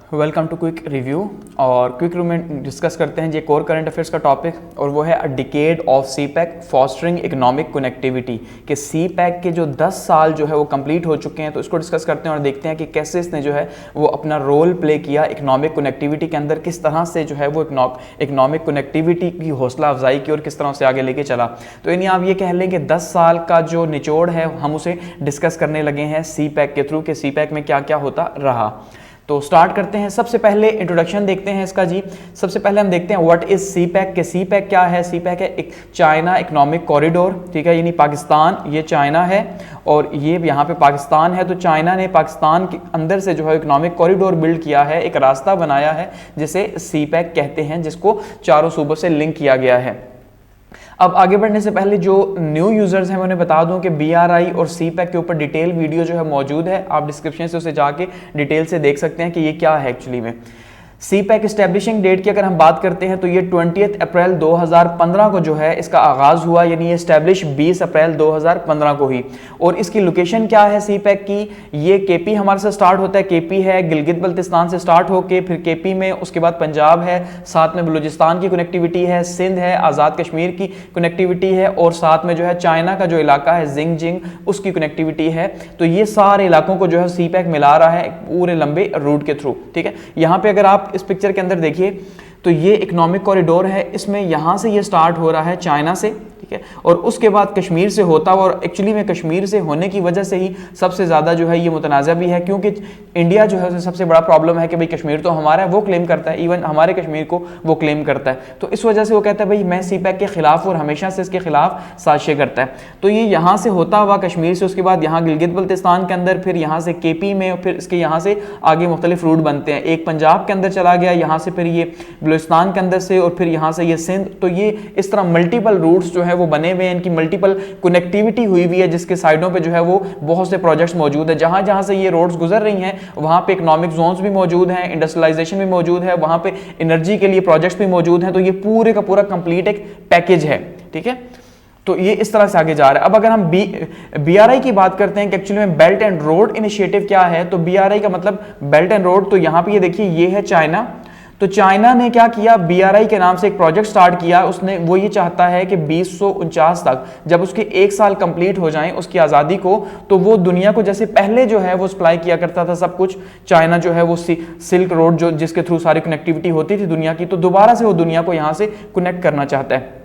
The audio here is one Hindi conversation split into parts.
Welcome to quick review. और क्विक रिव्यू में डिस्कस करते हैं ये कोर करंट अफेयर्स का टॉपिक, और वो है a decade of CPEC fostering economic connectivity. कि सीपैक के जो 10 साल जो है वो कंप्लीट हो चुके हैं, तो इसको डिस्कस करते हैं और देखते हैं कि कैसे इसने जो है वो अपना रोल प्ले किया इकोनॉमिक कनेक्टिविटी के अंदर, किस तरह से जो है वो इकोनॉमिक कनेक्टिविटी की हौसला अफजाई की और किस तरह से आगे लेके चला। तो यानी आप ये कह लें कि 10 साल का जो निचोड़ है हम उसे डिस्कस करने लगे हैं सीपैक के थ्रू, कि सीपैक में क्या क्या होता रहा। तो स्टार्ट करते हैं। सबसे पहले इंट्रोडक्शन देखते हैं इसका जी। सबसे पहले हम देखते हैं व्हाट इज सीपैक, के सीपैक क्या है। सीपैक है एक चाइना इकोनॉमिक कॉरिडोर, ठीक है, यानी पाकिस्तान ये चाइना है और ये यहाँ पे पाकिस्तान है। तो चाइना ने पाकिस्तान के अंदर से जो है इकोनॉमिक कॉरिडोर बिल्ड किया है, एक रास्ता बनाया है जिसे सीपैक कहते हैं, जिसको चारों सूबों से लिंक किया गया है। अब आगे बढ़ने से पहले जो न्यू यूजर्स हैं मैं उन्हें बता दूं कि BRI और सीपैक के ऊपर डिटेल वीडियो जो है मौजूद है, आप डिस्क्रिप्शन से उसे जाके डिटेल से देख सकते हैं कि ये क्या है एक्चुअली में। सीपैक इस्टेब्लिशिंग डेट की अगर हम बात करते हैं तो ये 20 अप्रैल 2015 को जो है इसका आगाज़ हुआ, यानी ये इस्टेब्लिश 20 अप्रैल 2015 को ही। और इसकी लोकेशन क्या है सीपैक की, ये KP हमारे से स्टार्ट होता है, KP है, गिलगित बल्तिस्तान से स्टार्ट होके फिर KP में उसके बाद पंजाब है, साथ में बलूचिस्तान की कनेक्टिविटी है, सिंध है, आज़ाद कश्मीर की कनेक्टिविटी है, और साथ में जो है चाइना का जो इलाका है जिंगजिंग उसकी कनेक्टिविटी है। तो ये सारे इलाकों को जो है सीपैक मिला रहा है पूरे लंबे रूट के थ्रू, ठीक है। यहाँ पे अगर आप इस पिक्चर के अंदर देखिए तो ये इकोनॉमिक कॉरिडोर है, इसमें यहां से ये स्टार्ट हो रहा है चाइना से, ठीक है, और उसके बाद कश्मीर से होता हुआ, और एक्चुअली में कश्मीर से होने की वजह से ही सबसे ज़्यादा जो है ये मुतनाज़ा भी है, क्योंकि इंडिया जो है सबसे बड़ा प्रॉब्लम है कि भाई कश्मीर तो हमारा है, वो क्लेम करता है, इवन हमारे कश्मीर को वो क्लेम करता है। तो इस वजह से वो कहता है भाई मैं सीपैक के खिलाफ और हमेशा से इसके खिलाफ साजिशें करता है। तो ये यहाँ से होता हुआ कश्मीर से, उसके बाद यहाँ गिलगित बल्तिस्तान के अंदर, फिर यहाँ से KP में, फिर इसके यहाँ से आगे मुख्तलिफ रूट बनते हैं। एक पंजाब के अंदर चला गया, यहाँ से फिर ये बलूचिस्तान के अंदर से, और फिर यहाँ से ये सिंध। तो ये इस तरह मल्टीपल रूट्स जो है वो बने हुए हैं, इनकी मल्टीपल कनेक्टिविटी हुई हुई है, जिसके साइडों पे जो है वो बहुत से प्रोजेक्ट्स मौजूद है। जहां जहां से ये रोड्स गुजर रही हैं वहां पे इकोनॉमिक जोन्स भी मौजूद हैं, इंडस्ट्रियलाइजेशन भी मौजूद है, वहां पे एनर्जी के लिए प्रोजेक्ट्स भी मौजूद हैं। तो ये पूरे का पूरा कंप्लीट एक पैकेज है, ठीक है। तो ये इस तरह से आगे जा रहा है। अब अगर हम BRI की बात करते हैं कि एक्चुअली में बेल्ट एंड रोड इनिशिएटिव क्या है, तो BRI का मतलब बेल्ट एंड रोड। तो यहाँ पे ये देखिए ये है चाइना। तो चाइना ने क्या किया, BRI के नाम से एक प्रोजेक्ट स्टार्ट किया उसने। वो ये चाहता है कि 2049 तक जब उसके 1 साल कंप्लीट हो जाएं उसकी आज़ादी को, तो वो दुनिया को जैसे पहले जो है वो सप्लाई किया करता था सब कुछ, चाइना जो है वो सिल्क रोड जो जिसके थ्रू सारी कनेक्टिविटी होती थी दुनिया की, तो दोबारा से वो दुनिया को यहाँ से कनेक्ट करना चाहता है।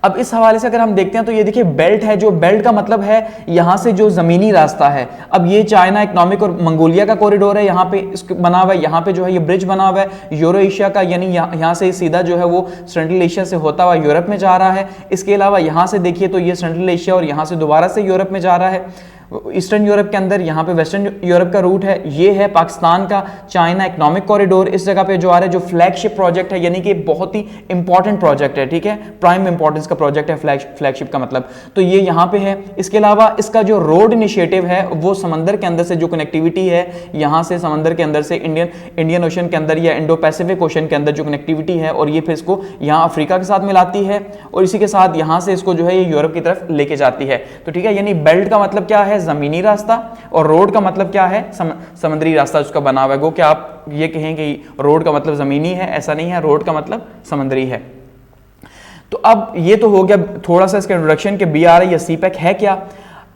अब इस हवाले से अगर हम देखते हैं तो ये देखिए बेल्ट है, जो बेल्ट का मतलब है यहां से जो जमीनी रास्ता है। अब ये चाइना इकोनॉमिक और मंगोलिया का कॉरिडोर है, यहाँ पे बना हुआ है, यहाँ पे जो है ये ब्रिज बना हुआ है यूरो एशिया का, यानी यहाँ से सीधा जो है वो सेंट्रल एशिया से होता हुआ यूरोप में जा रहा है। इसके अलावा यहाँ से देखिए तो ये सेंट्रल एशिया और यहाँ से दोबारा से यूरोप में जा रहा है, ईस्टर्न यूरोप के अंदर, यहाँ पे वेस्टर्न यूरोप का रूट है। ये है पाकिस्तान का चाइना इकोनॉमिक कॉरिडोर। इस जगह पे जो आ रहा है जो फ्लैगशिप प्रोजेक्ट है, यानी कि बहुत ही इंपॉर्टेंट प्रोजेक्ट है, ठीक है, प्राइम इंपॉर्टेंस का प्रोजेक्ट है फ्लैगशिप का मतलब। तो ये यहाँ पे है। इसके अलावा इसका जो रोड इनिशिएटिव है वो समंदर के अंदर से जो कनेक्टिविटी है, यहाँ से समंदर के अंदर से इंडियन ओशन के अंदर या इंडो पैसिफिक ओशन के अंदर जो कनेक्टिविटी है, और ये फिर इसको यहाँ अफ्रीका के साथ मिलाती है, और इसी के साथ यहाँ से इसको जो है ये यूरोप की तरफ लेके जाती है। तो ठीक है, यानी बेल्ट का मतलब क्या है, जमीनी रास्ता, और रोड का मतलब क्या है, समुद्री रास्ता उसका बना हुआ है। गो क्या आप ये कहें कि रोड का मतलब जमीनी है, ऐसा नहीं है, रोड का मतलब समुद्री है। तो अब ये तो हो गया थोड़ा सा इसका इंट्रोडक्शन कि BRI या सीपैक है क्या।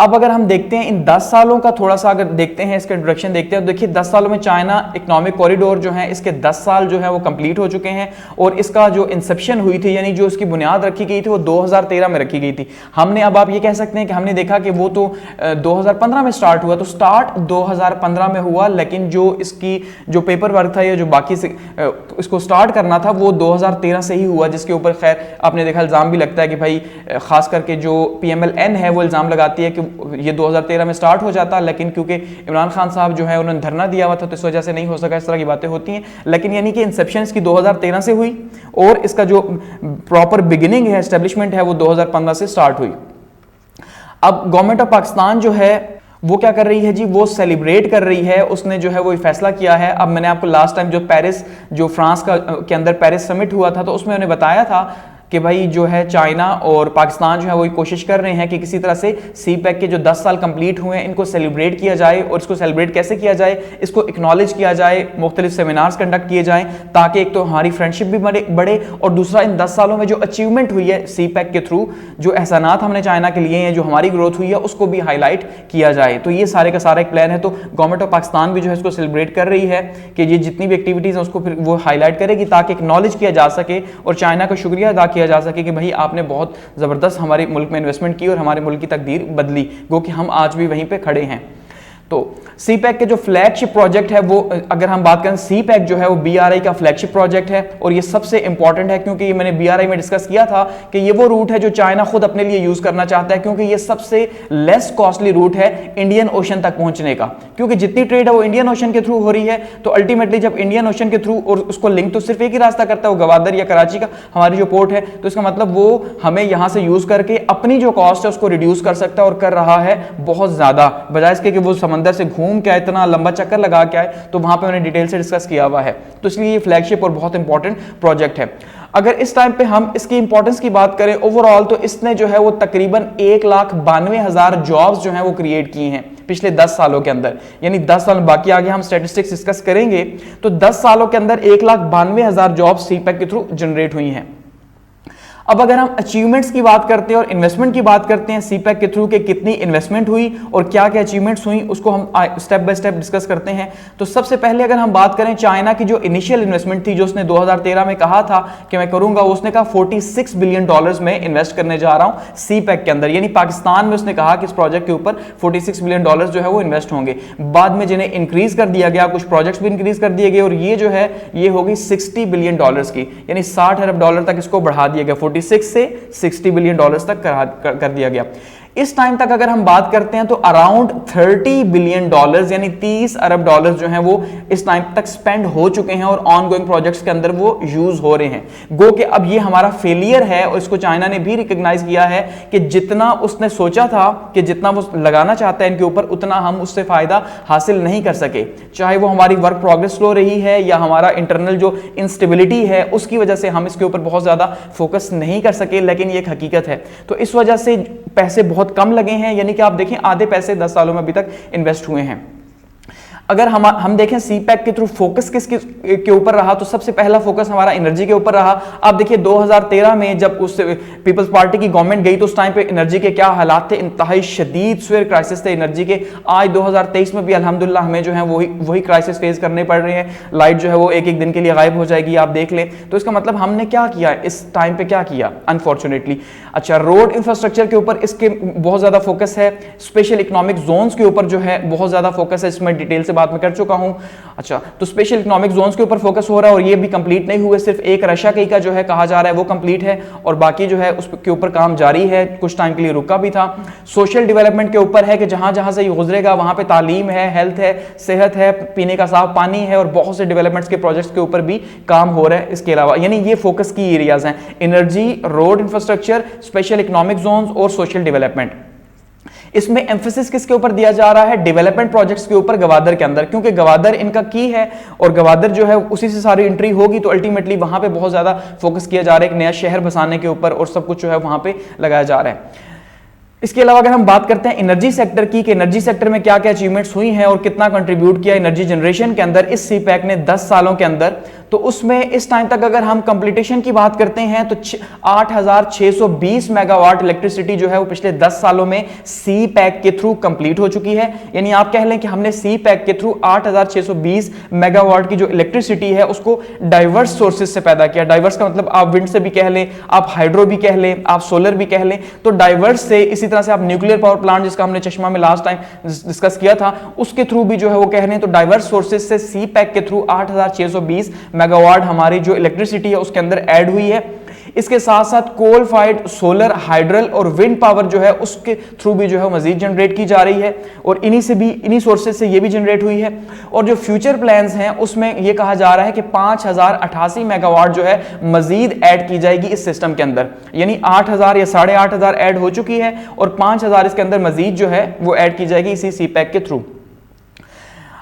अब अगर हम देखते हैं इन 10 सालों का थोड़ा सा अगर देखते हैं, इसका इंट्रोडक्शन देखते हैं, तो देखिए 10 सालों में चाइना इकोनॉमिक कॉरिडोर जो है इसके 10 साल जो है वो कंप्लीट हो चुके हैं, और इसका जो इंसेप्शन हुई थी, यानी जो इसकी बुनियाद रखी गई थी वो 2013 में रखी गई थी। हमने अब आप ये कह सकते हैं कि हमने देखा कि वो तो 2015 में स्टार्ट हुआ, तो स्टार्ट 2015 में हुआ, लेकिन जो इसकी जो पेपर वर्क था या जो बाकी से इसको स्टार्ट करना था वो 2013 से ही हुआ, जिसके ऊपर खैर आपने देखा इल्ज़ाम भी लगता है कि भाई खास करके जो PMLN है वो इल्ज़ाम लगाती है कि ये 2013 में स्टार्ट हो जाता, लेकिन क्योंकि इमरान खान साहब जो है उन्होंने धरना दिया हुआ था तो इस वजह से नहीं हो सका। इस तरह की बातें होती हैं, लेकिन यानी कि इंसेप्शन इसकी 2013 से हुई, और इसका जो प्रॉपर बिगिनिंग है, एस्टेब्लिशमेंट है, वो 2015 से स्टार्ट हुई। अब गवर्नमेंट ऑफ पाकिस्तान जो है वो क्या कर रही है जी, वो सेलिब्रेट कर रही है। उसने जो है वो फैसला किया है। अब मैंने आपको लास्ट टाइम जो पेरिस, जो फ्रांस का के अंदर पेरिस समिट हुआ था, तो उसमें उन्हें बताया था कि भाई जो है चाइना और पाकिस्तान जो है वो कोशिश कर रहे हैं कि किसी तरह से सी पैक के जो 10 साल कंप्लीट हुए हैं इनको सेलिब्रेट किया जाए, और इसको सेलिब्रेट कैसे किया जाए, इसको एक्नॉलेज किया जाए, मुख्तलिफ सेमिनार्स कंडक्ट किए जाएं, ताकि एक तो हमारी फ्रेंडशिप भी बढ़े और दूसरा इन 10 सालों में जो अचीवमेंट हुई है सी पैक के थ्रू, जो एहसानात हमने चाइना के लिए हैं, जो हमारी ग्रोथ हुई है, उसको भी हाईलाइट किया जाए। तो ये सारे का सारा एक प्लान है। तो गवर्नमेंट ऑफ पाकिस्तान भी जो है इसको सेलिब्रेट कर रही है कि ये जितनी भी एक्टिविटीज है उसको फिर वो हाईलाइट करेगी ताकि एक्नॉलेज किया जा सके और चाइना का शुक्रिया अदा किया जा सके कि भाई आपने बहुत ज़बरदस्त हमारे मुल्क में इन्वेस्टमेंट की और हमारे मुल्क की तकदीर बदली, गो कि हम आज भी वहीं पे खड़े हैं। तो सी पैक के जो फ्लैगशिप प्रोजेक्ट है वो, अगर हम बात करें, सी पैक जो है वो BRI का फ्लैगशिप प्रोजेक्ट है और ये सबसे इंपॉर्टेंट है क्योंकि ये मैंने BRI में डिस्कस किया था कि ये वो रूट है जो चाइना खुद अपने लिए यूज करना चाहता है, क्योंकि ये सबसे लेस कॉस्टली रूट है इंडियन ओशन तक पहुंचने का, क्योंकि जितनी ट्रेड है वो इंडियन ओशन के थ्रू हो रही है। तो अल्टीमेटली जब इंडियन ओशन के थ्रू, और उसको लिंक तो सिर्फ एक ही रास्ता करता है, वो गवादर या कराची का हमारी जो पोर्ट है, तो इसका मतलब वो हमें यहां से यूज करके अपनी जो कॉस्ट है उसको रिड्यूस कर सकता है और कर रहा है बहुत ज्यादा, बजाय इसके कि वो समंदर से घूम के इतना लंबा चक्कर लगा के आए। तो वहां पे मैंने डिटेल से डिस्कस किया हुआ है। तो इसलिए ये फ्लैगशिप और बहुत इंपॉर्टेंट प्रोजेक्ट है। अगर इस टाइम पे हम इसकी इंपॉर्टेंस की बात करें ओवरऑल, तो इसने जो है वो तकरीबन 1,92,000 जॉब्स जो है वो क्रिएट किए हैं पिछले 10 सालों के अंदर, यानी 10 साल बाकी, आगे हम स्टैटिस्टिक्स डिस्कस करेंगे। तो 10 सालों के अंदर 1,92,000 जॉब्स सी पैक के थ्रू जनरेट हुई हैं। अब अगर हम अचीवमेंट्स की बात करते हैं और इन्वेस्टमेंट की बात करते हैं, सी पैक के थ्रू के कितनी इन्वेस्टमेंट हुई और क्या क्या अचीवमेंट्स हुई, उसको हम स्टेप बाय स्टेप डिस्कस करते हैं। तो सबसे पहले अगर हम बात करें चाइना की जो इनिशियल इन्वेस्टमेंट थी, जो उसने 2013 में कहा था कि मैं करूंगा, उसने कहा $46 बिलियन में इन्वेस्ट करने जा रहा हूं सी पैक के अंदर, यानी पाकिस्तान में उसने कहा कि इस प्रोजेक्ट के ऊपर $46 बिलियन जो है वो इन्वेस्ट होंगे। बाद में जिन्हें इंक्रीज कर दिया गया, कुछ प्रोजेक्ट्स भी इंक्रीज कर दिए गए और ये जो है ये होगी $60 बिलियन की, यानी $60 अरब तक इसको बढ़ा दिया गया, 46 से $60 बिलियन तक कर दिया गया। इस टाइम तक अगर हम बात करते हैं तो अराउंड $30 बिलियन यानी $30 अरब जो हैं वो इस टाइम तक स्पेंड हो चुके हैं और ऑन गोइंग प्रोजेक्ट्स के अंदर वो यूज हो रहे हैं। गो कि अब ये हमारा फेलियर है और इसको चाइना ने भी रिकॉग्नाइज किया है कि जितना उसने सोचा था कि जितना वो लगाना चाहता है इनके ऊपर, उतना हम उससे फायदा हासिल नहीं कर सके, चाहे वो हमारी वर्क प्रोग्रेस स्लो रही है या हमारा इंटरनल जो इंस्टेबिलिटी है उसकी वजह से हम इसके ऊपर बहुत ज्यादा फोकस नहीं कर सके, लेकिन ये एक हकीकत है। तो इस वजह से पैसे बहुत कम लगे हैं, यानी कि आप देखें आधे पैसे 10 सालों में अभी तक इन्वेस्ट हुए हैं। अगर हम देखें सी पैक के थ्रू फोकस किस के ऊपर रहा, तो सबसे पहला फोकस हमारा एनर्जी के ऊपर रहा। आप देखिए 2013 में जब उस पीपल्स पार्टी की गवर्नमेंट गई तो उस टाइम पे एनर्जी के क्या हालात थे, इंतहाई शदीद स्वेयर क्राइसिस थे एनर्जी के। आज 2023 में भी अल्हम्दुलिल्लाह हमें जो है वही क्राइसिस फेस करने पड़ रहे हैं। लाइट जो है वो एक एक दिन के लिए गायब हो जाएगी, आप देख लें। तो इसका मतलब हमने क्या किया इस टाइम पे, क्या किया अनफॉर्चुनेटली। अच्छा, रोड इंफ्रास्ट्रक्चर के ऊपर इसके बहुत ज्यादा फोकस है। स्पेशल इकोनॉमिक जोन्स के ऊपर जो है बहुत ज्यादा फोकस है, इसमें डिटेल से बात में कर चुका हूं। अच्छा, तो स्पेशल इकोनॉमिक जोन्स के ऊपर फोकस हो रहा है और ये भी कंप्लीट नहीं हुए, सिर्फ एक रशिया का जो है कहा जा रहा है वो कंप्लीट है और बाकी जो है उसके ऊपर काम जारी है, कुछ टाइम के लिए रुका भी था। सोशल डेवलपमेंट के ऊपर है कि जहां जहां से ये गुजरेगा वहां पे तालीम है, हेल्थ है, सेहत है, पीने का साफ पानी है और बहुत से डेवलपमेंट्स के प्रोजेक्ट्स के ऊपर भी काम हो रहा है। इसके अलावा यानी ये फोकस की एरियाज हैं, energy, road infrastructure, special economic zones और सोशल डेवलपमेंट। इसमें एम्फेसिस किसके ऊपर दिया जा रहा है? डेवलपमेंट प्रोजेक्ट्स के ऊपर गवादर के अंदर, क्योंकि गवादर इनका की है और गवादर जो है उसी से सारी एंट्री होगी, तो अल्टीमेटली वहां पे बहुत ज्यादा फोकस किया जा रहा है एक नया शहर बसाने के ऊपर और सब कुछ जो है वहां पे लगाया जा रहा है। इसके अलावा अगर हम बात करते हैं एनर्जी सेक्टर की, कि एनर्जी सेक्टर में क्या क्या अचीवमेंट्स हुई हैं और कितना कंट्रीब्यूट किया एनर्जी जनरेशन के अंदर इस सी पैक ने 10 सालों के अंदर, तो उसमें इस टाइम तक अगर हम कंप्लीटेशन की बात करते हैं तो 8620 मेगावाट इलेक्ट्रिसिटी जो है वो पिछले 10 सालों में सी पैक के थ्रू कंप्लीट हो चुकी है। यानी आप कह लें कि हमने सी पैक के थ्रू 8620 मेगावाट की जो इलेक्ट्रिसिटी है उसको डाइवर्स सोर्सेज से पैदा किया। डाइवर्स का मतलब आप विंड से भी कह लें, आप हाइड्रो भी कह लें, आप सोलर भी कह लें, तो डाइवर्स से, इसी तरह से आप न्यूक्लियर पावर प्लांट जिसका हमने चश्मा में लास्ट टाइम डिस्कस किया था उसके थ्रू भी जो है वो कह रहे हैं, तो डाइवर्स सोर्सेज से सी पैक के थ्रू 8620 मेगावाट हमारी जो इलेक्ट्रिसिटी है उसके अंदर ऐड हुई है। इसके साथ साथ कोल फाइड, सोलर, हाइड्रल और विंड पावर जो है उसके थ्रू भी जो है मजीद जनरेट की जा रही है और इन्हीं सोर्सेज से ये भी जनरेट हुई है। और जो फ्यूचर प्लान्स हैं उसमें ये कहा जा रहा है कि 5088 मेगावाट जो है मजीद ऐड की जाएगी इस सिस्टम के अंदर, यानी 8000 या 8500 ऐड हो चुकी है और 5000 इसके अंदर मजीद जो है वो ऐड की जाएगी इसी सी पैक के थ्रू।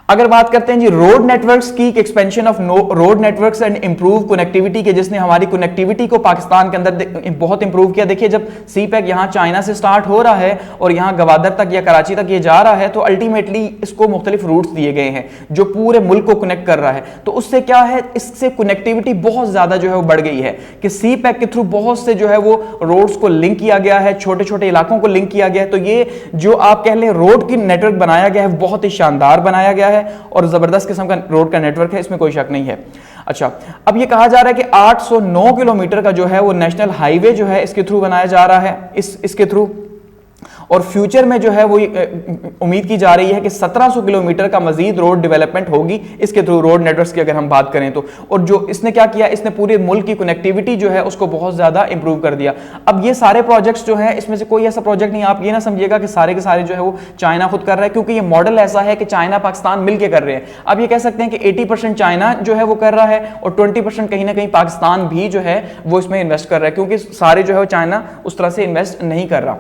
अगर बात करते हैं जी रोड नेटवर्क्स की, expansion of road networks and improve connectivity के, जिसने हमारी कनेक्टिविटी को पाकिस्तान के अंदर बहुत इंप्रूव किया। देखिए जब सी पैक यहाँ चाइना से स्टार्ट हो रहा है और यहाँ गवादर तक या कराची तक ये जा रहा है, तो अल्टीमेटली इसको मुख्तलिफ रूट्स दिए गए हैं जो पूरे मुल्क को कनेक्ट कर रहा है। तो उससे क्या है, इससे कनेक्टिविटी बहुत ज्यादा जो है वो बढ़ गई है कि सी पैक के थ्रू बहुत से जो है वो रोड्स को लिंक किया गया है, छोटे छोटे इलाकों को लिंक किया गया है। तो ये जो आप कह लें रोड की नेटवर्क बनाया गया है, बहुत ही शानदार बनाया गया है और जबरदस्त किस्म का रोड का नेटवर्क है, इसमें कोई शक नहीं है। अच्छा, अब ये कहा जा रहा है कि 809 किलोमीटर का जो है वो नेशनल हाईवे जो है इसके थ्रू बनाया जा रहा है, इसके थ्रू, और फ्यूचर में जो है वो उम्मीद की जा रही है कि 1700 किलोमीटर का मजीद रोड डेवलपमेंट होगी इसके थ्रू, रोड नेटवर्क्स की अगर हम बात करें तो। और जो इसने क्या किया, इसने पूरे मुल्क की कनेक्टिविटी जो है उसको बहुत ज्यादा इंप्रूव कर दिया। अब ये सारे प्रोजेक्ट्स जो है, इसमें से कोई ऐसा प्रोजेक्ट नहीं, आप ये ना समझिएगा कि सारे के सारे जो है वो चाइना खुद कर रहा है, क्योंकि ये मॉडल ऐसा है कि चाइना पाकिस्तान मिलकर कर रहे हैं। अब ये कह सकते हैं कि 80% चाइना जो है वो कर रहा है और 20% कहीं ना कहीं पाकिस्तान भी जो है वो इसमें इन्वेस्ट कर रहा है, क्योंकि सारे जो है वो चाइना उस तरह से इन्वेस्ट नहीं कर रहा।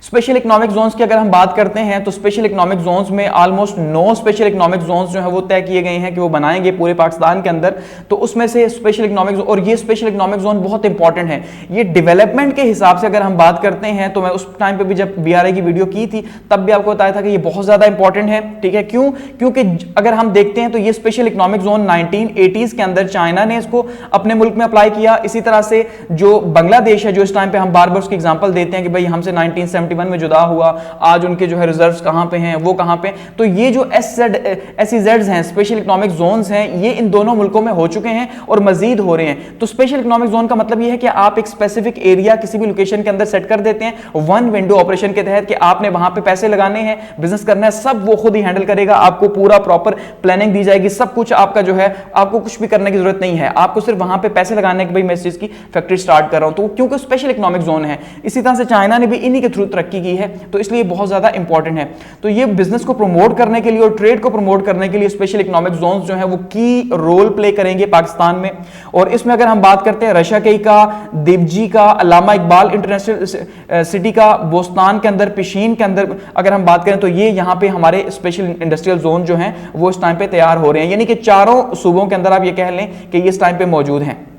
स्पेशल इकोनॉमिक जोन्स की अगर हम बात करते हैं तो स्पेशल इकोनॉमिक जोन्स में ऑलमोस्ट 9 स्पेशल इकोनॉमिक जोन्स जो है वो तय किए गए हैं कि वो बनाएंगे पूरे पाकिस्तान के अंदर। तो उसमें से स्पेशल इकोनॉमिक, और ये स्पेशल इकोनॉमिक जोन बहुत इंपॉर्टेंट है। ये डेवलपमेंट के हिसाब से अगर हम बात करते हैं तो मैं उस टाइम पे भी जब BRI की वीडियो की थी तब भी आपको बताया था कि ये बहुत ज्यादा इंपॉर्टेंट है, ठीक है। क्यों? क्योंकि अगर हम देखते हैं तो ये स्पेशल इकोनॉमिक जोन 1980s के अंदर चाइना ने इसको अपने मुल्क में अप्लाई किया। इसी तरह से जो बांग्लादेश है, जो इस टाइम पे हम बार बार उसकी एग्जांपल देते हैं कि भाई हमसे 1971 में जुदा हुआ, आज उनके जो है रिजर्व्स कहां पे हैं, वो कहां पे, तो ये जो SEZs हैं, स्पेशल इकोनॉमिक जोन्स हैं, ये इन दोनों मुल्कों में हो चुके हैं और मजीद हो रहे हैं। तो स्पेशल इकोनॉमिक जोन का मतलब ये है कि आप एक स्पेसिफिक एरिया किसी भी लोकेशन के अंदर सेट कर देते हैं वन विंडो ऑपरेशन के तहत कि आपने वहां पे पैसे लगाने हैं, बिजनेस करना है, सब वो खुद ही हैंडल करेगा। आपको पूरा प्रॉपर प्लानिंग दी जाएगी, सब कुछ आपका जो है, आपको कुछ भी करने की जरूरत नहीं है, आपको सिर्फ वहां पे पैसे लगाने की, भाई मैं इस चीज की फैक्ट्री स्टार्ट कर रहा हूं। तो क्योंकि स्पेशल इकोनॉमिक जोन है, इसी तरह से चाइना ने भी इन्हीं के थ्रू तरक्की की है, तो इसलिए बहुत ज्यादा इंपॉर्टेंट है। तो ये बिजनेस को प्रमोट करने के लिए और ट्रेड को प्रमोट करने के लिए स्पेशल इकोनॉमिक जोन्स जो है वो की रोल प्ले करेंगे पाकिस्तान में। और इसमें अगर हम बात करते हैं रशिया का, दिबजी का, अल्लामा इकबाल इंटरनेशनल सिटी का, बोस्तान के अंदर, पिशीन के अंदर अगर हम बात करें तो ये यहाँ पे हमारे स्पेशल इंडस्ट्रियल जोन जो हैं वो इस टाइम पे तैयार हो रहे हैं, यानी कि चारों सूबों के अंदर आप ये कह लें कि ये इस टाइम पे मौजूद हैं।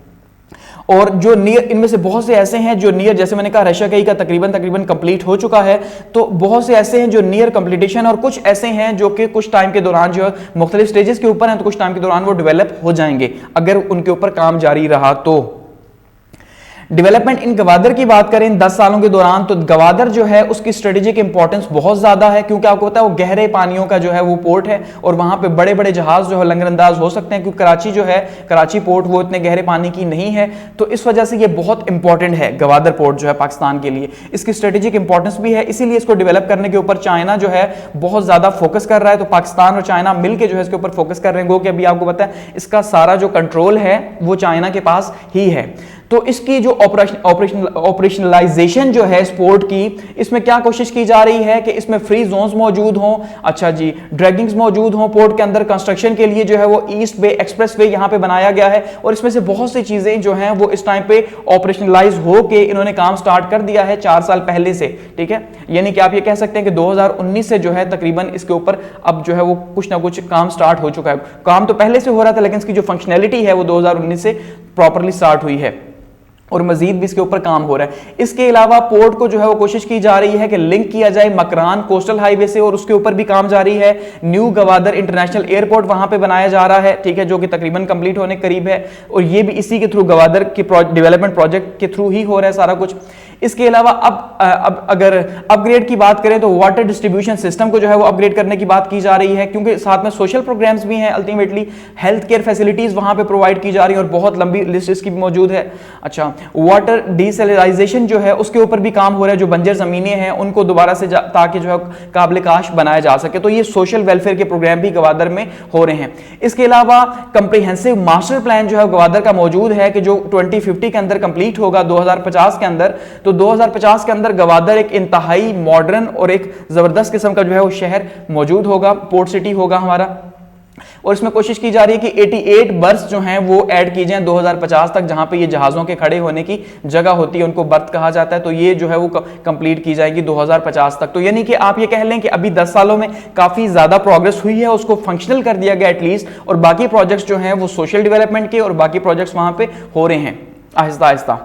और जो नियर, इनमें से बहुत से ऐसे हैं जो नियर, जैसे मैंने कहा रशिया का तकरीबन कंप्लीट हो चुका है, तो बहुत से ऐसे हैं जो नियर कंप्लीटेशन, और कुछ ऐसे हैं जो कि कुछ टाइम के दौरान जो मुख्तलिफ स्टेजेस के ऊपर हैं, तो कुछ टाइम के दौरान वो डेवलप हो जाएंगे अगर उनके ऊपर काम जारी रहा तो। डेवलपमेंट इन गवादर की बात करें इन 10 सालों के दौरान, तो गवादर जो है उसकी स्ट्रेटेजिक इंपॉर्टेंस बहुत ज्यादा है, क्योंकि आपको पता है वो गहरे पानियों का जो है वो पोर्ट है और वहां पे बड़े बड़े जहाज जो है लंगरअंदाज हो सकते हैं, क्योंकि कराची जो है, कराची पोर्ट वो इतने गहरे पानी की नहीं है। तो इस वजह से ये बहुत इंपॉर्टेंट है गवादर पोर्ट जो है पाकिस्तान के लिए, इसकी स्ट्रेटेजिक इंपॉर्टेंस भी है, इसीलिए इसको डेवलप करने के ऊपर चाइना जो है बहुत ज्यादा फोकस कर रहा है। तो पाकिस्तान और चाइना मिलकर जो है इसके ऊपर फोकस कर रहे हैं, कि अभी आपको पता है इसका सारा जो कंट्रोल है वो चाइना के पास ही है। तो इसकी जो ऑपरेशनलाइजेशन जो है स्पोर्ट की, इसमें क्या कोशिश की जा रही है कि इसमें फ्री जोन्स मौजूद हों, अच्छा जी, ड्रैगिंग्स मौजूद हों पोर्ट के अंदर, कंस्ट्रक्शन के लिए जो है वो ईस्ट वे एक्सप्रेस वे यहां पे बनाया गया है, और इसमें से बहुत सी चीजें जो हैं वो इस टाइम पे ऑपरेशनलाइज हो के इन्होंने काम स्टार्ट कर दिया है 4 साल पहले से, ठीक है। यानी कि आप ये कह सकते हैं कि 2019 से जो है तकरीबन इसके ऊपर अब जो है वो कुछ ना कुछ काम स्टार्ट हो चुका है। काम तो पहले से हो रहा था, लेकिन इसकी जो फंक्शनैलिटी है वो 2019 से प्रॉपरली स्टार्ट हुई है और मजीद भी इसके ऊपर काम हो रहा है। इसके अलावा पोर्ट को जो है वो कोशिश की जा रही है कि लिंक किया जाए मकरान कोस्टल हाईवे से, और उसके ऊपर भी काम जारी है। न्यू गवादर इंटरनेशनल एयरपोर्ट वहां पे बनाया जा रहा है, ठीक है, जो कि तकरीबन कंप्लीट होने के करीब है, और ये भी इसी के थ्रू गवादर के डेवलपमेंट प्रोजेक्ट के थ्रू ही हो रहा है सारा कुछ। इसके अलावा अब अगर अपग्रेड की बात करें तो वाटर डिस्ट्रीब्यूशन सिस्टम को जो है वो अपग्रेड करने की बात की जा रही है, क्योंकि साथ में सोशल प्रोग्राम्स भी हैं, अल्टीमेटली हेल्थ केयर फैसिलिटीज वहां पे प्रोवाइड की जा रही है और बहुत लंबी लिस्ट इसकी भी मौजूद है। अच्छा, वाटर डिसैलिनाइजेशन जो है उसके ऊपर भी काम हो रहा है, जो बंजर जमीनें हैं उनको दोबारा से ताकि जो है काबिल काश बनाया जा सके, तो ये सोशल वेलफेयर के प्रोग्राम भी गवादर में हो रहे हैं। इसके अलावा कंप्रिहेंसिव मास्टर प्लान जो है गवादर का मौजूद है कि जो 2050 के अंदर कंप्लीट होगा 2050 के अंदर, तो 2050 के अंदर गवादर एक इंतहाई मॉडर्न और एक जबरदस्त किस्म का जो है वो शहर मौजूद होगा, पोर्ट सिटी होगा हमारा। और इसमें कोशिश की जा रही है कि 88 बर्थ जो हैं वो ऐड की जाएं 2050 तक, जहां पे ये जहाज़ों के खड़े होने की जगह होती है, उनको बर्थ कहा जाता है, तो ये जो है वो कंप्लीट की जाएगी 2050 तक। तो यानी कि आप ये कह लें कि अभी 10 सालों में काफ़ी ज़्यादा प्रोग्रेस हुई है, उसको फंक्शनल कर दिया गया एटलीस्ट, और बाकी प्रोजेक्ट्स जो हैं वो सोशल डेवलपमेंट के और बाकी प्रोजेक्ट्स वहां पे हो रहे हैं Aahista Aahista.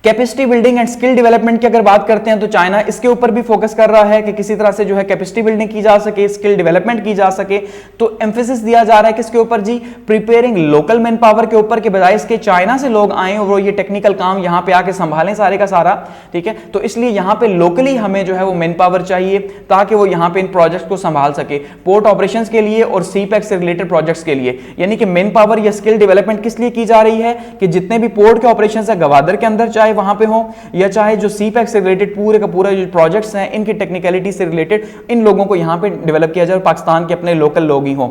Capacity building and skill development की अगर बात करते हैं तो चाइना इसके ऊपर भी फोकस कर रहा है कि किसी तरह से जो है कैपेसिटी बिल्डिंग की जा सके, स्किल डेवलपमेंट की जा सके। तो एम्फेसिस दिया जा रहा है किसके ऊपर जी? प्रिपेयरिंग लोकल मैन पावर के ऊपर, के बजाय इसके चाइना से लोग आए और वो ये टेक्निकल काम यहाँ पे आके संभालें सारे का सारा, ठीक है। तो इसलिए यहाँ पे लोकली हमें जो है वो मैन पावर चाहिए ताकि वो यहाँ पे इन प्रोजेक्ट्स को संभाल सके, पोर्ट ऑपरेशन के लिए और सीपैक से रिलेटेड प्रोजेक्ट्स के लिए। यानी कि मैन पावर या स्किल डेवलपमेंट किस लिए की जा रही है कि जितने भी पोर्ट के ऑपरेशन है गवादर के अंदर चाहे वहां पे हो, या चाहे जो सीपैक से रिलेटेड पूरे का पूरा जो प्रोजेक्ट्स हैं इनकी टेक्निकलिटी से रिलेटेड इन लोगों को यहां पे डेवलप किया जाए और पाकिस्तान के अपने लोकल लोग ही हों।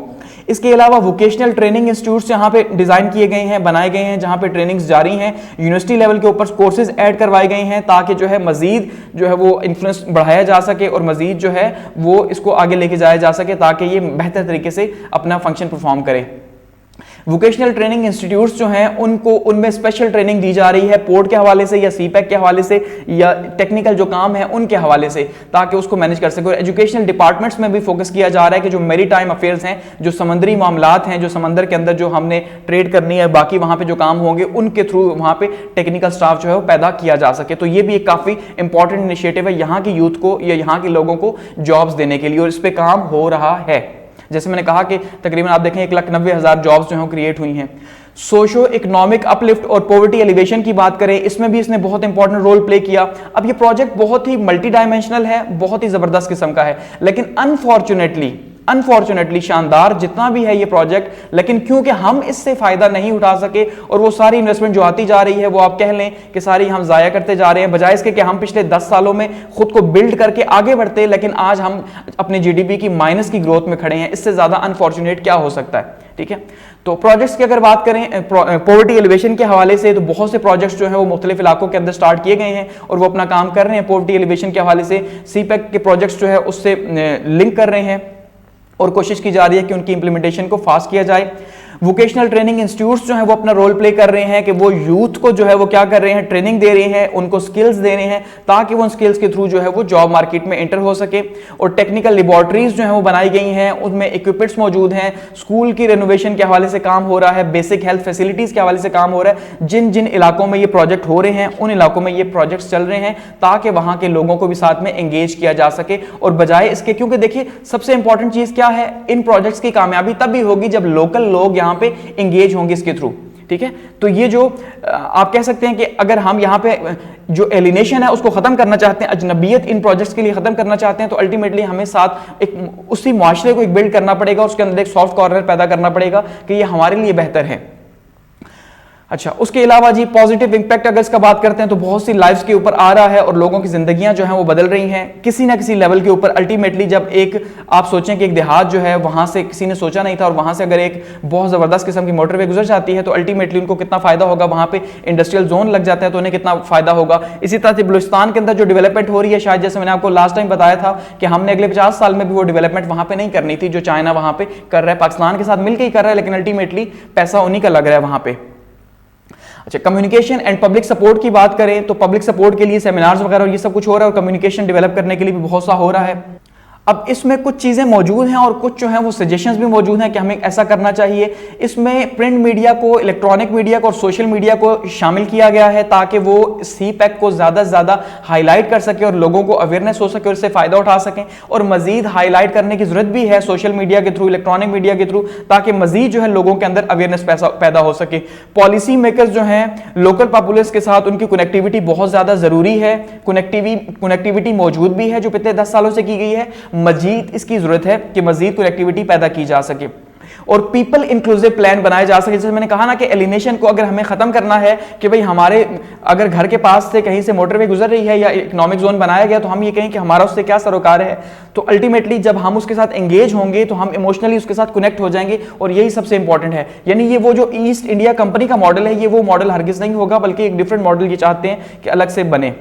इसके अलावा वोकेशनल ट्रेनिंग इंस्टीट्यूट्स यहां पे डिजाइन किए गए हैं, बनाए गए हैं, जहां पे ट्रेनिंग्स जारी हैं, यूनिवर्सिटी लेवल के ऊपर कोर्सेज ऐड करवाए गए हैं ताकि जो है मजीद जो है वो इन्फ्लुएंस बढ़ाया जा सके और मजीद जो है वो इसको आगे लेके जाया जा सके ताकि ये बेहतर तरीके से अपना फंक्शन परफॉर्म करे। वोकेशनल ट्रेनिंग इंस्टीट्यूट्स जो हैं उनको उनमें स्पेशल ट्रेनिंग दी जा रही है पोर्ट के हवाले से या सीपैक के हवाले से या टेक्निकल जो काम है उनके हवाले से, ताकि उसको मैनेज कर सके। और एजुकेशनल डिपार्टमेंट्स में भी फोकस किया जा रहा है कि जो मेरी टाइम अफेयर्स हैं, जो समुद्री मामलात हैं, जो समंदर के अंदर जो हमने ट्रेड करनी है, बाकी वहां पे जो काम होंगे उनके थ्रू वहां पे टेक्निकल स्टाफ जो है वो पैदा किया जा सके। तो ये भी एक काफी इंपॉर्टेंट इनिशिएटिव है यहाँ की यूथ को या यहाँ के लोगों को जॉब्स देने के लिए, और इस पे काम हो रहा है। जैसे मैंने कहा कि तकरीबन आप देखें 1,90,000 जॉब्स जो हैं क्रिएट हुई हैं। सोशो इकोनॉमिक अपलिफ्ट और पॉवर्टी एलिवेशन की बात करें, इसमें भी इसने बहुत इंपॉर्टेंट रोल प्ले किया। अब ये प्रोजेक्ट बहुत ही मल्टी डायमेंशनल है, बहुत ही जबरदस्त किस्म का है, लेकिन अनफॉर्चुनेटली शानदार जितना भी है ये प्रोजेक्ट, लेकिन क्योंकि हम इससे फायदा नहीं उठा सके और वो सारी इन्वेस्टमेंट जो आती जा रही है वो आप कह लें कि सारी हम जाया करते जा रहे हैं, बजाय इसके कि हम पिछले 10 सालों में खुद को बिल्ड करके आगे बढ़ते, लेकिन आज हम अपने जीडीपी की माइनस की ग्रोथ में खड़े हैं। इससे ज्यादा अनफॉर्चुनेट क्या हो सकता है, ठीक है। तो प्रोजेक्ट्स की अगर बात करें पॉवर्टी एलिवेशन के हवाले से, तो बहुत से प्रोजेक्ट्स जो है वो मुख्तलिफ इलाकों के अंदर स्टार्ट किए गए हैं और वो अपना काम कर रहे हैं। पॉवर्टी एलिवेशन के हवाले से सीपैक के प्रोजेक्ट्स जो है उससे लिंक कर रहे हैं और कोशिश की जा रही है कि उनकी इंप्लीमेंटेशन को फास्ट किया जाए। वोकेशनल ट्रेनिंग इंस्टीट्यूट्स जो है वो अपना रोल प्ले कर रहे हैं कि वो यूथ को जो है वो क्या कर रहे हैं, ट्रेनिंग दे रहे हैं, उनको स्किल्स दे रहे हैं ताकि वो उन स्किल्स के थ्रू जो है वो जॉब मार्केट में एंटर हो सके। और टेक्निकल लेबोरेटरीज जो है वो बनाई गई हैं, उनमें इक्विपमेंट्स मौजूद हैं, स्कूल की रेनोवेशन के हवाले से काम हो रहा है, बेसिक हेल्थ फैसिलिटीज के हवाले से काम हो रहा है। जिन जिन इलाकों में ये प्रोजेक्ट हो रहे हैं उन इलाकों में ये प्रोजेक्ट्स चल रहे हैं ताकि वहां के लोगों को भी साथ में एंगेज किया जा सके। और बजाय इसके, क्योंकि देखिए सबसे इंपॉर्टेंट चीज क्या है, इन प्रोजेक्ट्स की कामयाबी तभी होगी जब लोकल लोग यहां पे एंगेज होंगे इसके थ्रू, ठीक है। तो ये जो आप कह सकते हैं कि अगर हम यहाँ पे जो एलिनेशन है उसको खत्म करना चाहते हैं, अजनबियत इन प्रोजेक्ट्स के लिए खत्म करना चाहते हैं, तो अल्टीमेटली हमें साथ एक उसी मुआशरे को एक बिल्ड करना पड़ेगा, उसके अंदर एक सॉफ्ट कॉर्नर पैदा करना पड़ेगा कि ये हमारे लिए बेहतर है। अच्छा, उसके अलावा जी पॉजिटिव इंपैक्ट अगर इसका बात करते हैं तो बहुत सी लाइफ्स के ऊपर आ रहा है और लोगों की जिंदगियां जो हैं वो बदल रही हैं किसी ना किसी लेवल के ऊपर। अल्टीमेटली जब एक आप सोचें कि एक देहात जो है वहां से किसी ने सोचा नहीं था और वहां से अगर एक बहुत जबरदस्त किस्म की मोटरवे गुजर जाती है तो अल्टीमेटली उनको कितना फायदा होगा, वहां पे इंडस्ट्रियल जोन लग जाता है तो उन्हें कितना फायदा होगा। इसी तरह से बलूचिस्तान के अंदर जो डेवलपमेंट हो रही है, शायद जैसे मैंने आपको लास्ट टाइम बताया था कि हमने अगले 50 साल में भी वो डेवलपमेंट वहां पे नहीं करनी थी जो चाइना वहां पे कर रहा है, पाकिस्तान के साथ मिलकर ही कर रहा है, लेकिन अल्टीमेटली पैसा उन्हीं का लग रहा है वहां पे। अच्छा, कम्युनिकेशन एंड पब्लिक सपोर्ट की बात करें तो पब्लिक सपोर्ट के लिए सेमिनार्स वगैरह और ये सब कुछ हो रहा है और कम्युनिकेशन डेवलप करने के लिए भी बहुत सा हो रहा है। अब इसमें कुछ चीज़ें मौजूद हैं और कुछ जो हैं वो सजेशंस भी मौजूद हैं कि हमें ऐसा करना चाहिए। इसमें प्रिंट मीडिया को, इलेक्ट्रॉनिक मीडिया को और सोशल मीडिया को शामिल किया गया है ताकि वो सीपैक को ज़्यादा से ज़्यादा हाईलाइट कर सके और लोगों को अवेयरनेस हो सके और इससे फ़ायदा उठा सकें। और मज़ीद हाईलाइट करने की ज़रूरत भी है सोशल मीडिया के थ्रू, इलेक्ट्रॉनिक मीडिया के थ्रू, ताकि मज़ीद जो है लोगों के अंदर अवेयरनेस पैदा हो सके। पॉलिसी मेकर्स जो हैं लोकल पॉपुलेशन के साथ उनकी कनेक्टिविटी बहुत ज़्यादा ज़रूरी है। कनेक्टिविटी मौजूद भी है जो पिछले 10 सालों से की गई है, मजीद इसकी जरूरत है कि मजीद कनेक्टिविटी पैदा की जा सके और पीपल इंक्लूसिव प्लान बनाए जा सके। जैसे मैंने कहा ना कि एलिनेशन को अगर हमें खत्म करना है कि भाई हमारे अगर घर के पास से कहीं से मोटरवे गुजर रही है या इकोनॉमिक जोन बनाया गया तो हम ये कहें कि हमारा उससे क्या सरोकार है, तो अल्टीमेटली जब हम उसके साथ एंगेज होंगे तो हम इमोशनली उसके साथ कनेक्ट हो जाएंगे और यही सबसे इंपॉर्टेंट है। यानी ये वो जो ईस्ट इंडिया कंपनी का मॉडल है, ये वो मॉडल हरगिज नहीं होगा, बल्कि एक डिफरेंट मॉडल ये चाहते हैं कि अलग से बने।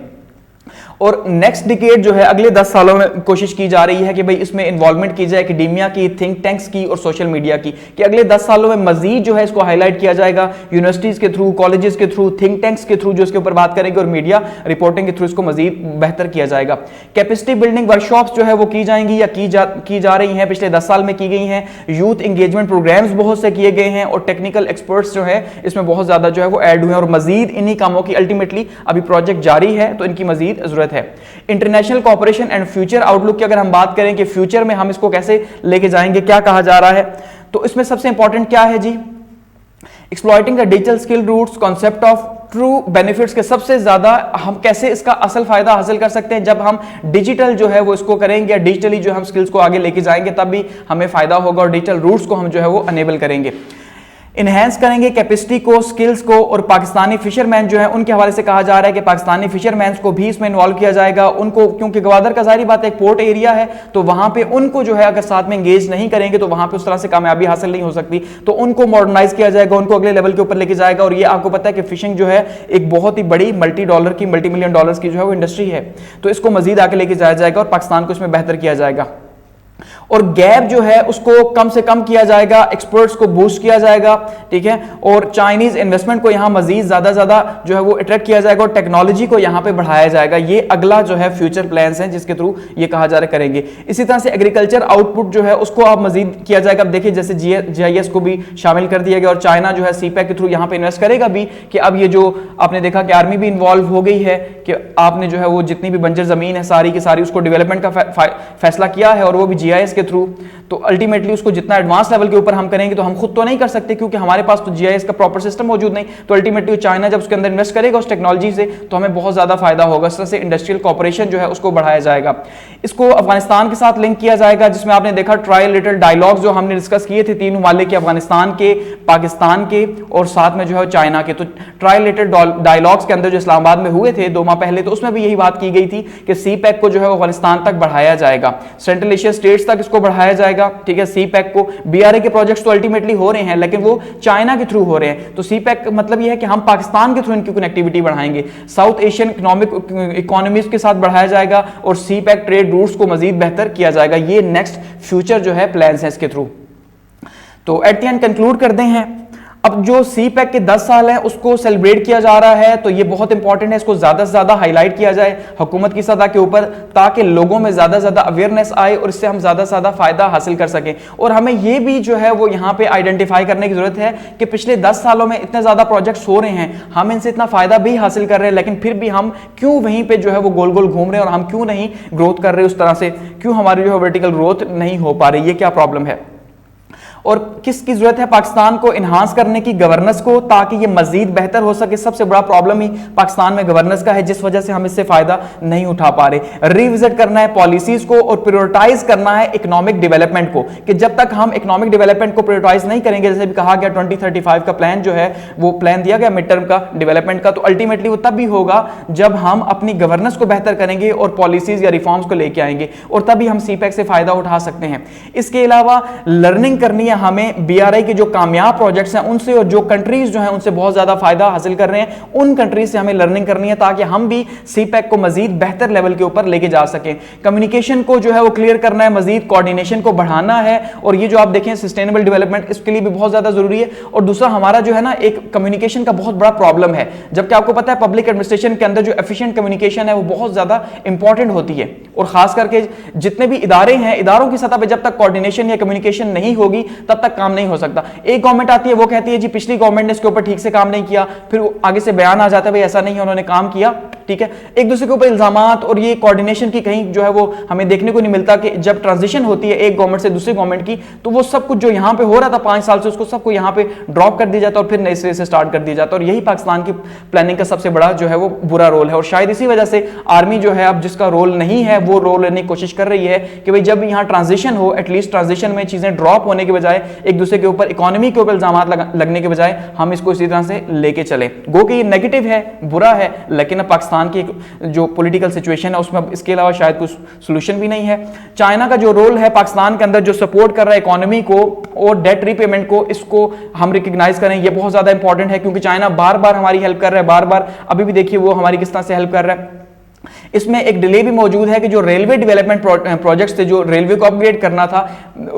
और नेक्स्ट डिकेड जो है अगले 10 सालों में कोशिश की जा रही है कि भाई इसमें इन्वॉल्वमेंट की जाए एकेडेमिया की, थिंक टैंक्स की और सोशल मीडिया की, कि अगले 10 सालों में मजीद जो है इसको हाईलाइट किया जाएगा यूनिवर्सिटीज के थ्रू, कॉलेजेस के थ्रू, थिंक टैंक्स के थ्रू जो इसके ऊपर बात करेंगे और मीडिया रिपोर्टिंग के थ्रू इसको मजीद बेहतर किया जाएगा। कैपेसिटी बिल्डिंग वर्कशॉप्स जो है वो की जाएंगी या की जा रही हैं, पिछले 10 साल में की गई हैं। यूथ एंगेजमेंट प्रोग्राम्स बहुत से किए गए हैं और टेक्निकल एक्सपर्ट्स जो है इसमें बहुत ज्यादा जो है वो ऐड हुए हैं और मजीद इन्हीं कामों की अल्टीमेटली अभी प्रोजेक्ट जारी है तो इनकी मजीद जरूरत है। International cooperation and future outlook की अगर हम बात करें कि फ्यूचर में हम इसको कैसे लेके जाएंगे, क्या कहा जा रहा है, तो इसमें सबसे इंपॉर्टेंट क्या है जी, exploiting the digital skill roots, concept of true benefits के सबसे ज्यादा हम कैसे इसका असल फायदा हासिल कर सकते हैं जब हम डिजिटल जो है वो इसको करेंगे या डिजिटली जो हम स्किल्स को आगे लेके जाएंगे तब भी हमें फायदा होगा और डिजिटल रूट्स को हम जो है वो अनेबल करेंगे। इनहेंस करेंगे कैपेसिटी को, स्किल्स को, और पाकिस्तानी फिशरमैन जो है उनके हवाले से कहा जा रहा है कि पाकिस्तानी फिशरमैन को भी इसमें इन्वॉल्व किया जाएगा। उनको, क्योंकि गवादर का जारी बात है एक पोर्ट एरिया है तो वहां पे उनको जो है अगर साथ में एंगेज नहीं करेंगे तो वहां पे उस तरह से कामयाबी हासिल नहीं हो सकती, तो उनको मॉडर्नाइज किया जाएगा, उनको अगले लेवल के ऊपर लेके जाएगा। और ये आपको पता है कि फिशिंग जो है एक बहुत ही बड़ी मल्टी मिलियन डॉलर्स की जो है वो इंडस्ट्री है, तो इसको मजीद आगे लेके जाया जाएगा और पाकिस्तान को इसमें बेहतर किया जाएगा। और गैप जो है उसको कम से कम किया जाएगा, एक्सपर्ट्स को बूस्ट किया जाएगा, ठीक है, और चाइनीज इन्वेस्टमेंट को यहां मजीद ज्यादा जो है वो अट्रैक्ट किया जाएगा और टेक्नोलॉजी को यहां पे बढ़ाया जाएगा। ये अगला जो है फ्यूचर प्लान्स हैं जिसके थ्रू ये कहा जा रहा है करेंगे। इसी तरह से एग्रीकल्चर आउटपुट जो है उसको आप मजीद किया जाएगा। अब देखिए जैसे GIS को भी शामिल कर दिया गया और चाइना जो है CPEC के थ्रू यहां पे इन्वेस्ट करेगा भी, कि अब ये जो आपने देखा कि आर्मी भी इन्वॉल्व हो गई है कि आपने जो है वो जितनी भी बंजर जमीन है सारी की सारी उसको डेवलपमेंट का फैसला किया है और वो भी GIS के थ्रू। तो अल्टीमेटली उसको जितना एडवांस लेवल के ऊपर हम करेंगे तो हम खुद तो नहीं कर सकते क्योंकि हमारे पास तो GIS का प्रॉपर सिस्टम मौजूद नहीं, तो अल्टीमेटली चाइना जब उसके अंदर इन्वेस्ट करेगा उस टेक्नोलॉजी से तो हमें बहुत ज्यादा फायदा होगा। इस तरह से इंडस्ट्रियल कॉर्पोरेशन जो है उसको बढ़ाया जाएगा। इसको अफगानिस्तान के साथ लिंक किया जाएगा जिसमें आपने देखा ट्रायलेटरल डायलॉग जो हमने डिस्कस किए थे 3 ममालिक के, अफगानिस्तान के, पाकिस्तान के और साथ में जो है चाइना के। तो ट्रायलेटरल डायलॉग्स के अंदर जो इस्लामाबाद में हुए थे 2 माह पहले, तो उसमें भी यही बात की गई थी कि CPEC को जो है अफगानिस्तान तक बढ़ाया जाएगा, सेंट्रल एशिया स्टेट्स तक इसको बढ़ाया जाएगा, ठीक है। CPEC को BRA के प्रोजेक्ट्स तो अल्टीमेटली हो रहे हैं लेकिन वो चाइना के थ्रू हो रहे हैं, तो CPEC मतलब ये है कि हम पाकिस्तान के थ्रू इनकी कनेक्टिविटी बढ़ाएंगे, साउथ एशियन इकोनॉमीज के साथ बढ़ाया जाएगा और CPEC ट्रेड रूट्स को मजीद बेहतर किया जाएगा। ये नेक्स्ट फ्यूचर जो है प्लान्स हैं इसके थ्रू। तो एट द एंड कंक्लूड कर दे हैं, अब जो CPEC के 10 साल है उसको सेलिब्रेट किया जा रहा है तो ये बहुत इंपॉर्टेंट है, इसको ज्यादा से ज्यादा हाईलाइट किया जाए हुकूमत की सतह के ऊपर ताकि लोगों में ज्यादा से ज्यादा अवेयरनेस आए और इससे हम ज्यादा से ज्यादा फायदा हासिल कर सकें। और हमें ये भी जो है वो यहाँ पे आइडेंटिफाई करने की जरूरत है कि पिछले 10 सालों में इतने ज्यादा प्रोजेक्ट्स हो रहे हैं, हम इनसे इतना फायदा भी हासिल कर रहे हैं लेकिन फिर भी हम क्यों वहीं पर जो है वो गोल गोल घूम रहे हैं और हम क्यों नहीं ग्रोथ कर रहे उस तरह से, क्यों हमारी जो है वर्टिकल ग्रोथ नहीं हो पा रही, ये क्या प्रॉब्लम है। और किसकी जरूरत है पाकिस्तान को इन्हांस करने की, गवर्नेंस को, ताकि ये मजीद बेहतर हो सके। सबसे बड़ा प्रॉब्लम ही पाकिस्तान में गवर्नेंस का है जिस वजह से हम इससे फायदा नहीं उठा पा रहे। रिविजिट करना है पॉलिसीज को और प्रायोरिटाइज करना है इकोनॉमिक डेवलपमेंट को, कि जब तक हम इकोनॉमिक डेवलपमेंट को प्रायोरिटाइज नहीं करेंगे, जैसे भी कहा गया 2035 का प्लान जो है वो प्लान दिया गया मिड टर्म का डेवलपमेंट का, तो अल्टीमेटली वो तब भी होगा जब हम अपनी गवर्नेंस को बेहतर करेंगे और पॉलिसीज या रिफॉर्म्स को लेके आएंगे और तभी हम CPEC से फायदा उठा सकते हैं। इसके अलावा लर्निंग करनी है हमें BRI के जो कामयाब प्रोजेक्ट्स हैं उनसे, और जो कंट्रीज जो हैं उनसे बहुत ज्यादा फायदा हासिल कर रहे हैं उन कंट्रीज से हमें लर्निंग करनी है ताकि हम भी CPEC को मजीद बेहतर लेवल के ऊपर लेके जा सकें। कम्युनिकेशन को जो है वो क्लियर करना है, मजीद कोऑर्डिनेशन को बढ़ाना है, और ये जो आप देखें सस्टेनेबल डेवलपमेंट इसके लिए भी बहुत ज्यादा जरूरी है। और दूसरा हमारा जो है ना एक कम्युनिकेशन का बहुत बड़ा प्रॉब्लम है, जबकि आपको पता है पब्लिक एडमिनिस्ट्रेशन के अंदर जो एफिशिएंट कम्युनिकेशन है वो बहुत ज्यादा इंपॉर्टेंट होती है, और खास करके जितने भी इदारे हैं इदारों की सतह पर जब तक कोऑर्डिनेशन या कम्युनिकेशन नहीं होगी तब तक काम नहीं हो सकता। एक गवर्नमेंट आती है वो कहती है जी पिछली गवर्नमेंट ने इसके ऊपर ठीक से काम नहीं किया, फिर आगे से बयान आ जाता है भाई ऐसा नहीं है उन्होंने काम किया, ठीक है। एक दूसरे के ऊपर इल्जामात और ये कोऑर्डिनेशन की कहीं जो है वो हमें देखने को नहीं मिलता कि जब ट्रांजिशन होती है एक गवर्नमेंट से दूसरी गवर्नमेंट की तो वो सब कुछ जो यहां पे हो रहा था 5 साल से उसको सबको यहां पे ड्रॉप कर दिया जाता और फिर नए सिरे से स्टार्ट कर दिया जाता। और यही पाकिस्तान की प्लानिंग का सबसे बड़ा जो है वो बुरा रोल है, और शायद इसी वजह से आर्मी जो है अब जिसका रोल नहीं है वो रोल लेने की कोशिश कर रही है कि भाई जब यहां ट्रांजिशन हो एटलीस्ट ट्रांजिशन में चीजें ड्रॉप होने के बजाय एक दूसरे के ऊपर इकोनॉमी के ऊपर इल्जामात लगने के बजाय हम इसको इसी तरह से लेके चले। गो कि नेगेटिव है, बुरा है, लेकिन अब पाकिस्तान की जो पॉलिटिकल सिचुएशन है उसमें इसके अलावा शायद कुछ सॉल्यूशन भी नहीं है। चाइना का जो रोल है पाकिस्तान के अंदर जो सपोर्ट कर रहा है इकोनॉमी को और डेट रीपेमेंट को, इसको हम रिकॉग्नाइज करें, ये बहुत ज्यादा इंपॉर्टेंट है क्योंकि चाइना बार बार हमारी हेल्प कर रहा है, बार बार अभी भी देखिए वो हमारी किस तरह से हेल्प कर रहा है। इसमें एक डिले भी मौजूद है कि जो रेलवे डेवलपमेंट प्रोजेक्ट्स थे, जो रेलवे को अपग्रेड करना था,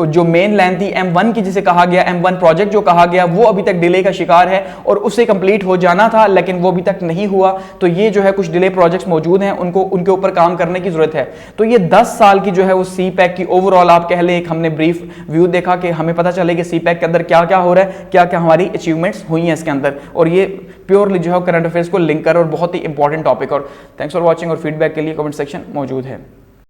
जो मेन लाइन थी M1 की जिसे कहा गया, M1 प्रोजेक्ट जो कहा गया, वो अभी तक डिले का शिकार है और उसे कंप्लीट हो जाना था लेकिन वो अभी तक नहीं हुआ। तो ये जो है कुछ डिले प्रोजेक्ट्स मौजूद हैं, उनको उनके ऊपर काम करने की जरूरत है। तो ये 10 साल की जो है वो CPEC की ओवरऑल आप कह लें एक हमने ब्रीफ व्यू देखा कि हमें पता चले कि CPEC के अंदर क्या क्या हो रहा है, क्या क्या हमारी अचीवमेंट्स हुई हैं इसके अंदर, और ये प्योरली जो है करंट अफेयर्स को लिंक कर और बहुत ही इंपॉर्टेंट टॉपिक। और थैंक्स फॉर वॉचिंग, और फीडबैक के लिए कमेंट सेक्शन मौजूद है।